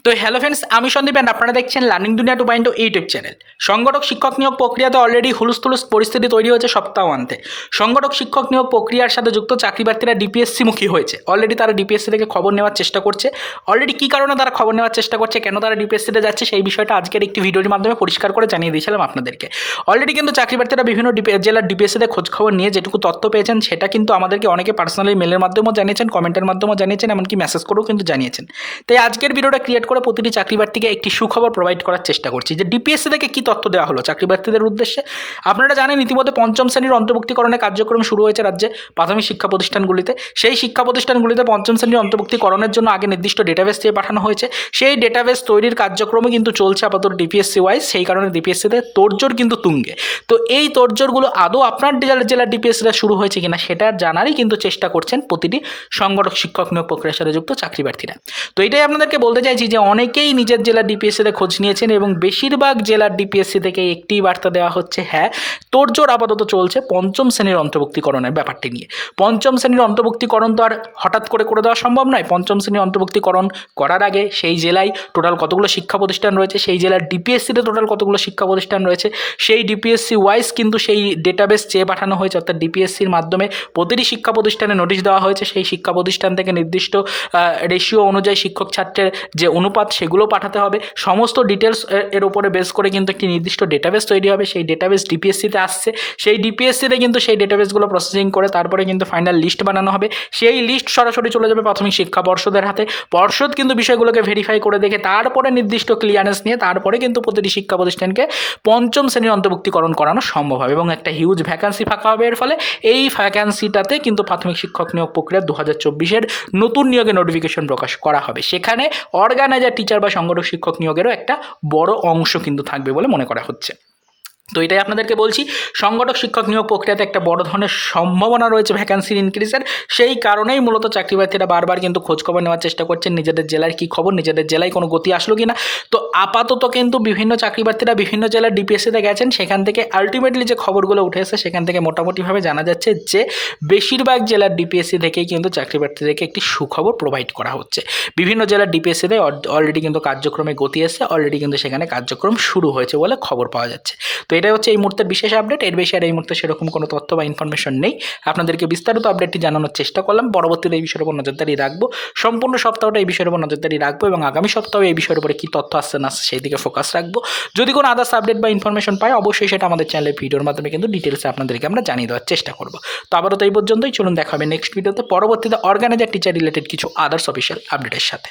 তো hello friends, আমি Sandeep and আপনারা দেখছেন লার্নিং দুনিয়া 2.0 ইউটিউব চ্যানেল। সংগঠক শিক্ষক নিয়োগ প্রক্রিয়াতে অলরেডি হুলস্থুলুস পরিস্থিতি তৈরি হয়েছে সপ্তাহান্তে। সংগঠক শিক্ষক নিয়োগ প্রক্রিয়ার সাথে যুক্ত চাকরি প্রার্থীরা ডিপিএসসি মুখী হয়েছে। অলরেডি তারা ডিপিএসসি থেকে খবর নেওয়ার চেষ্টা করছে। অলরেডি কী কারণে তারা খবর নেওয়ার চেষ্টা করছে, কেন তারা ডিপিএসসিতে যাচ্ছে, সেই বিষয়টা আজকের একটি ভিডিওর মাধ্যমে পরিষ্কার করে জানিয়ে দিয়েছিলাম আপনাদেরকে। অলরেডি কিন্তু চাকরি প্রার্থীরা বিভিন্ন জেলার ডিপিএসসিতে খোঁজ খবর নিয়ে যেটুকু তথ্য পেয়েছেন সেটা কিন্তু আমাদেরকে অনেকে পার্সোনালি মেলের মাধ্যমেও জানিয়েছেন, কমেন্টের মাধ্যমেও জানিয়েছেন, এমনকি মেসেজ করেও কিন্তু জানিয়েছেন। তাই আজকের ভিডিওটা ক্রিয়েট করে প্রতিটি চাকরি প্রার্থীকে একটি সুখবর প্রোভাইড করার চেষ্টা করছি যে ডিপিএসসি থেকে কী তথ্য দেওয়া হলো চাকরি প্রার্থীদের উদ্দেশ্যে। আপনারা জানেন ইতিমধ্যে পঞ্চম শ্রেণীর অন্তর্ভুক্তিকরণের কার্যক্রম শুরু হয়েছে রাজ্যে প্রাথমিক শিক্ষা প্রতিষ্ঠানগুলিতে। সেই শিক্ষা প্রতিষ্ঠানগুলিতে পঞ্চম শ্রেণীর অন্তর্ভুক্তিকরণের জন্য আগে নির্দিষ্ট ডেটাবেস দিয়ে পাঠানো হয়েছে। সেই ডেটাবেস তৈরির কার্যক্রমই কিন্তু চলছে আপাতত ডিপিএসসি ওয়াইজ। সেই কারণে ডিপিএসসিতে তোড়জোড় কিন্তু তুঙ্গে। তো এই তোড়জোড়গুলো আদৌ আপনার জেলার ডিপিএসসিটা শুরু হয়েছে কিনা সেটা জানারই কিন্তু চেষ্টা করছেন প্রতিটি সংগঠক শিক্ষক নিয়োগ প্রক্রিয়ার সাথে যুক্ত চাকরি প্রার্থীরা। তো এটাই আপনাদেরকে বলতে চাইছি যে অনেকেই নিজের জেলার ডিপিএসসিতে খোঁজ নিয়েছেন এবং বেশিরভাগ জেলার ডিপিএসসি থেকে একটি বার্তা দেওয়া হচ্ছে, হ্যাঁ তোড়জোড় আপাতত চলছে পঞ্চম শ্রেণীর অন্তর্ভুক্তিকরণের ব্যাপারটি নিয়ে। পঞ্চম শ্রেণীর অন্তর্ভুক্তিকরণ তো আর হঠাৎ করে দেওয়া সম্ভব নয়। পঞ্চম শ্রেণীর অন্তর্ভুক্তিকরণ করার আগে সেই জেলায় টোটাল কতগুলো শিক্ষা প্রতিষ্ঠান রয়েছে, সেই জেলার ডিপিএসসিতে টোটাল কতগুলো শিক্ষা প্রতিষ্ঠান রয়েছে, সেই ডিপিএসসি ওয়াইজ কিন্তু সেই ডেটাবেস চেয়ে পাঠানো হয়েছে। অর্থাৎ ডিপিএসসির মাধ্যমে প্রতিটি শিক্ষা প্রতিষ্ঠানে নোটিশ দেওয়া হয়েছে। সেই শিক্ষা প্রতিষ্ঠান থেকে নির্দিষ্ট রেশিও অনুযায়ী শিক্ষক ছাত্রের যে অনুপাত সেগুলো পাঠাতে হবে। সমস্ত ডিটেলস এর উপরে বেস করে কিন্তু একটি নির্দিষ্ট ডেটাবেস তৈরি হবে। সেই ডেটাবেস ডিপিএসসিতে আসছে। সেই ডিপিএসসিতে কিন্তু সেই ডেটাবেসগুলো প্রসেসিং করে তারপরে কিন্তু ফাইনাল লিস্ট বানানো হবে। সেই লিস্ট সরাসরি চলে যাবে প্রাথমিক শিক্ষা পর্ষদের হাতে। পর্ষদ কিন্তু বিষয়গুলোকে ভেরিফাই করে দেখে তারপরে নির্দিষ্ট ক্লিয়ারেন্স নিয়ে তারপরে কিন্তু প্রতিটি শিক্ষা প্রতিষ্ঠানকে পঞ্চম শ্রেণীর অন্তর্ভুক্তিকরণ করানো সম্ভব হবে এবং একটা হিউজ ভ্যাকান্সি ফাঁকা হবে। এর ফলে এই ভ্যাকান্সিটাতে কিন্তু প্রাথমিক শিক্ষক নিয়োগ প্রক্রিয়া 2024-এর নতুন নিয়োগে নোটিফিকেশন প্রকাশ করা হবে। সেখানে অর্গানাইজার টিচার বা সংগঠক শিক্ষক নিয়োগেরও একটা বড় অংশ কিন্তু থাকবে বলে মনে করা হচ্ছে। তো এটাই আপনাদেরকে বলছি, সংগঠক শিক্ষক নিয়োগ প্রক্রিয়াতে একটা বড় ধরনের সম্ভাবনা রয়েছে ভ্যাকান্সির ইনক্রিজের। সেই কারণেই মূলত চাকরি প্রার্থীরা বারবার কিন্তু খোঁজখবর নেওয়ার চেষ্টা করছেন নিজেদের জেলার কী খবর, নিজেদের জেলায় কোনো গতি আসলো কি না। তো আপাতত কিন্তু বিভিন্ন চাকরি প্রার্থীরা বিভিন্ন জেলার ডিপিএসসিতে গেছেন, সেখান থেকে আলটিমেটলি যে খবরগুলো উঠে এসেছে সেখান থেকে মোটামুটিভাবে জানা যাচ্ছে যে বেশিরভাগ জেলার ডিপিএসসি থেকেই কিন্তু চাকরি প্রার্থীদেরকে একটি সুখবর প্রোভাইড করা হচ্ছে। বিভিন্ন জেলার ডিপিএসসিতে অলরেডি কিন্তু কার্যক্রমে গতি এসেছে, অলরেডি কিন্তু সেখানে কার্যক্রম শুরু হয়েছে বলে খবর পাওয়া যাচ্ছে। তো এটাই হচ্ছে এই মুহূর্তের বিশেষ আপডেট। এর বেশি আর এই মুহূর্তে সেরকম কোনো তথ্য বা ইনফরমেশন নেই। আপনাদেরকে বিস্তারিত আপডেটটি জানানোর চেষ্টা করলাম। পরবর্তীতে এই বিষয়ের উপর নজরদারি রাখবো, সম্পূর্ণ সপ্তাহটা এই বিষয়ের উপর নজরদারি রাখবো এবং আগামী সপ্তাহে এই বিষয়ের উপরে কী তথ্য আসছে না সেই দিকে ফোকাস রাখবো। যদি কোনো আদার্স আপডেট বা ইনফরমেশন পাই অবশ্যই সেটা আমাদের চ্যানেলের ভিডিওর মাধ্যমে কিন্তু ডিটেলসে আপনাদেরকে আমরা জানিয়ে দেওয়ার চেষ্টা করবো। তো আবারও তো এই পর্যন্তই, চলুন দেখা হবে নেক্সট ভিডিওতে পরবর্তীতে অর্গানাইজার টিচার রিলেটেড কিছু আদার্স অফিসিয়াল আপডেটের সাথে।